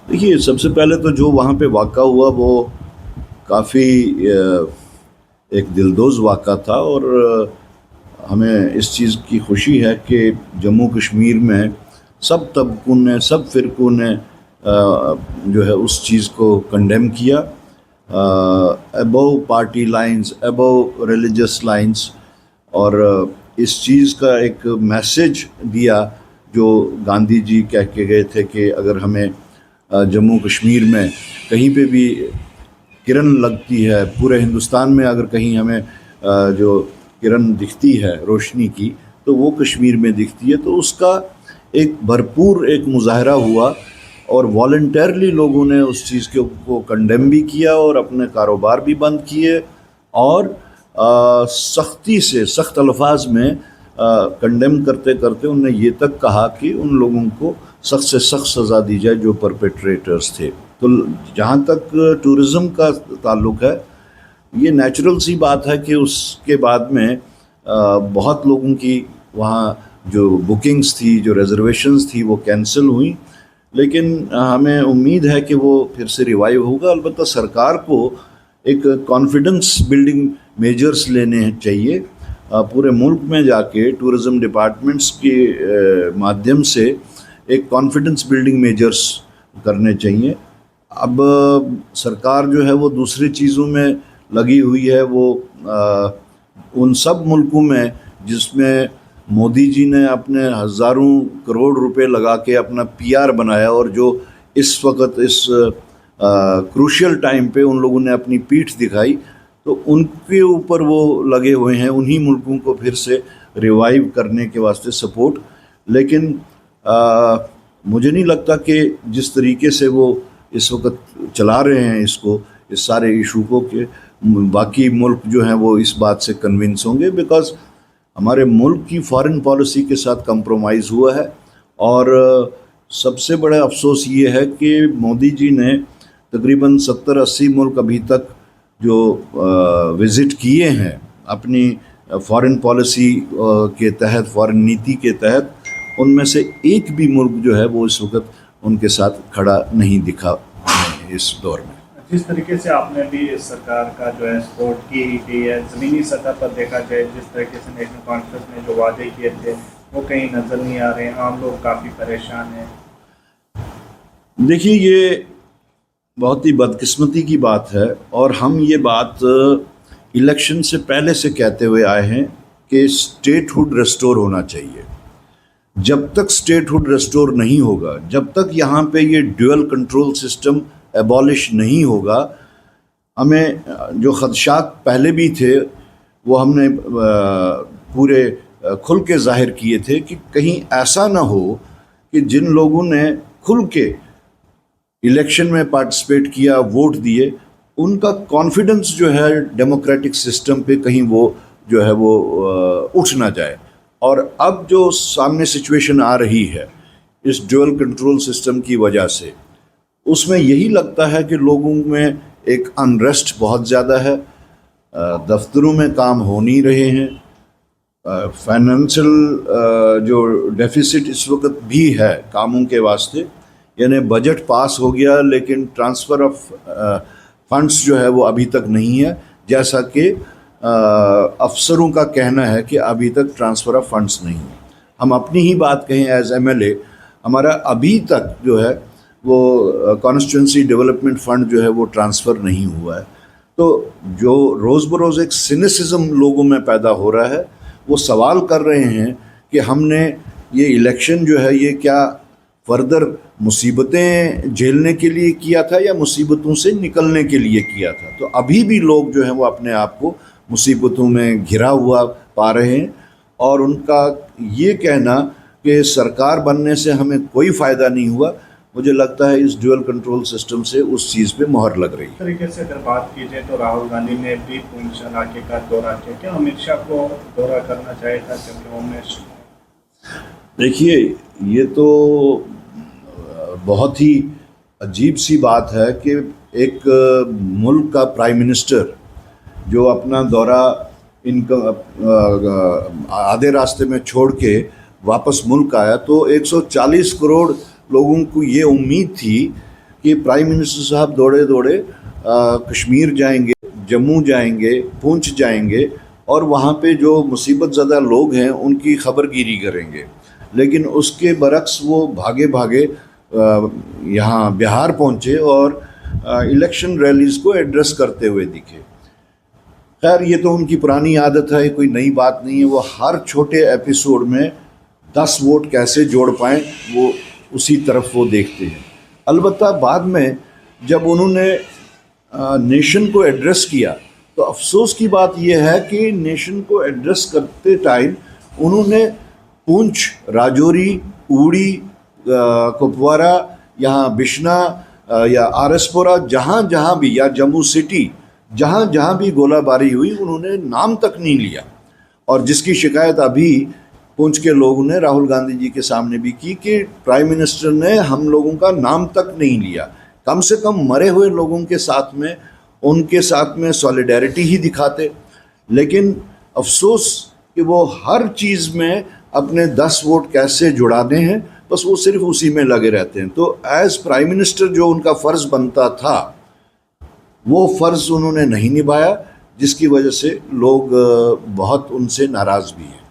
देखिए, सबसे पहले तो जो वहाँ पे वाक़ा हुआ वो काफ़ी एक दिलदोज़ वाक़ा था, और हमें इस चीज़ की खुशी है कि जम्मू कश्मीर में सब तबकों ने, सब फ़िरक़ों ने जो है उस चीज़ को कंडेम किया, above party lines, above religious lines. और इस चीज़ का एक मैसेज दिया जो गांधी जी कह के गए थे कि अगर हमें जम्मू कश्मीर में कहीं पे भी किरण लगती है, पूरे हिंदुस्तान में अगर कहीं हमें जो किरण दिखती है रोशनी की, तो वो कश्मीर में दिखती है। तो उसका एक भरपूर एक मुजाहरा हुआ, और वॉलंटरली लोगों ने उस चीज़ के को कंडेम भी किया और अपने कारोबार भी बंद किए, और सख्ती से, सख्त अल्फाज में कंडेम करते करते उनने ये तक कहा कि उन लोगों को सख्त से सख्त सज़ा दी जाए जो परपेट्रेटर्स थे। तो जहाँ तक टूरिज़्म का ताल्लुक़ है, ये नेचुरल सी बात है कि उसके बाद में बहुत लोगों की वहाँ जो बुकिंग्स थी, जो रिजर्वेशंस थी, वो कैंसिल हुई। लेकिन हमें उम्मीद है कि वो फिर से रिवाइव होगा। अलबत्ता सरकार को एक कॉन्फिडेंस बिल्डिंग मेजर्स लेने चाहिए, पूरे मुल्क में जाके टूरिज़्म डिपार्टमेंट्स के माध्यम से एक कॉन्फिडेंस बिल्डिंग मेजर्स करने चाहिए। अब सरकार जो है वो दूसरी चीज़ों में लगी हुई है। वो उन सब मुल्कों में जिसमें मोदी जी ने अपने हज़ारों करोड़ रुपए लगा के अपना पीआर बनाया, और जो इस वक्त इस क्रूशियल टाइम पे उन लोगों ने अपनी पीठ दिखाई, तो उनके ऊपर वो लगे हुए हैं उन्हीं मुल्कों को फिर से रिवाइव करने के वास्ते सपोर्ट। लेकिन मुझे नहीं लगता कि जिस तरीके से वो इस वक्त चला रहे हैं इसको, इस सारे इशू को, कि बाकी मुल्क जो हैं वो इस बात से कन्विंस होंगे, बिकॉज़ हमारे मुल्क की फॉरेन पॉलिसी के साथ कंप्रोमाइज़ हुआ है। और सबसे बड़ा अफसोस ये है कि मोदी जी ने तकरीबन 70-80 मुल्क अभी तक जो विज़िट किए हैं अपनी फॉरेन पॉलिसी के तहत, फॉरेन नीति के तहत, उनमें से एक भी मुल्क जो है वो इस वक्त उनके साथ खड़ा नहीं दिखा इस दौर में। जिस तरीके से आपने भी इस सरकार का जो है सपोर्ट की है, ज़मीनी सतह पर देखा जाए जिस तरीके से नेशनल कॉन्फ्रेंस ने जो वादे किए थे वो कहीं नज़र नहीं आ रहे हैं, आम लोग काफ़ी परेशान हैं। देखिए, ये बहुत ही बदकिस्मती की बात है, और हम ये बात इलेक्शन से पहले से कहते हुए आए हैं कि स्टेटहुड रेस्टोर होना चाहिए। जब तक स्टेटहुड रेस्टोर नहीं होगा, जब तक यहाँ पे ये ड्यूअल कंट्रोल सिस्टम एबॉलिश नहीं होगा, हमें जो ख़दशात पहले भी थे वो हमने पूरे खुल के ज़ाहिर किए थे कि कहीं ऐसा ना हो कि जिन लोगों ने खुल के इलेक्शन में पार्टिसिपेट किया, वोट दिए, उनका कॉन्फिडेंस जो है डेमोक्रेटिक सिस्टम पे कहीं वो जो है वो उठ ना जाए। और अब जो सामने सिचुएशन आ रही है इस ड्यूअल कंट्रोल सिस्टम की वजह से, उसमें यही लगता है कि लोगों में एक अनरेस्ट बहुत ज़्यादा है, दफ्तरों में काम हो नहीं रहे हैं, फाइनेंशियल जो डेफिसिट इस वक्त भी है कामों के वास्ते, यानी बजट पास हो गया लेकिन ट्रांसफ़र ऑफ फंड्स जो है वो अभी तक नहीं है, जैसा कि अफसरों का कहना है कि अभी तक ट्रांसफ़र ऑफ फंड्स नहीं है। हम अपनी ही बात कहें एज एमएलए, हमारा अभी तक जो है वो कॉन्स्टिट्यूंसी डेवलपमेंट फ़ंड जो है वो ट्रांसफ़र नहीं हुआ है। तो जो रोज़ बरोज़ एक सिनिसिज्म लोगों में पैदा हो रहा है, वो सवाल कर रहे हैं कि हमने ये इलेक्शन जो है ये क्या फर्दर मुसीबतें झेलने के लिए किया था या मुसीबतों से निकलने के लिए किया था। तो अभी भी लोग जो हैं वो अपने आप को मुसीबतों में घिरा हुआ पा रहे हैं, और उनका ये कहना कि सरकार बनने से हमें कोई फ़ायदा नहीं हुआ, मुझे लगता है इस ड्यूअल कंट्रोल सिस्टम से उस चीज़ पे मोहर लग रही है। इस तरीके से अगर बात की जाए तो राहुल गांधी ने भी पुंछ इलाके का दौरा किया, क्या अमित शाह को दौरा करना चाहिए था? क्योंकि उमेश, देखिए, ये तो बहुत ही अजीब सी बात है कि एक मुल्क का प्राइम मिनिस्टर जो अपना दौरा इनका आधे रास्ते में छोड़ के वापस मुल्क आया, तो 140 करोड़ लोगों को ये उम्मीद थी कि प्राइम मिनिस्टर साहब दौड़े दौड़े कश्मीर जाएंगे, जम्मू जाएंगे, पुंछ जाएंगे और वहाँ पे जो मुसीबत ज़दा लोग हैं उनकी खबरगिरी करेंगे। लेकिन उसके बरक्स वो भागे भागे यहाँ बिहार पहुँचे और इलेक्शन रैलीज़ को एड्रेस करते हुए दिखे। खैर ये तो उनकी पुरानी आदत है, कोई नई बात नहीं है। वो हर छोटे एपिसोड में 10 वोट कैसे जोड़ पाएँ वो उसी तरफ वो देखते हैं। अलबत्ता बाद में जब उन्होंने नेशन को एड्रेस किया तो अफसोस की बात यह है कि नेशन को एड्रेस करते टाइम उन्होंने पुंछ, राजौरी, उड़ी, कुपवारा, यहाँ बिश्ना या आरएसपुरा, जहाँ जहाँ भी, या जम्मू सिटी, जहाँ जहाँ भी गोलाबारी हुई उन्होंने नाम तक नहीं लिया। और जिसकी शिकायत अभी पुंछ के लोगों ने राहुल गांधी जी के सामने भी की कि प्राइम मिनिस्टर ने हम लोगों का नाम तक नहीं लिया। कम से कम मरे हुए लोगों के साथ में, उनके साथ में सॉलिडेरिटी ही दिखाते। लेकिन अफसोस कि वो हर चीज़ में अपने 10 वोट कैसे जुड़ाने हैं, बस वो सिर्फ उसी में लगे रहते हैं। तो एज प्राइम मिनिस्टर जो उनका फ़र्ज़ बनता था वो फ़र्ज़ उन्होंने नहीं निभाया, जिसकी वजह से लोग बहुत उनसे नाराज़ भी हैं।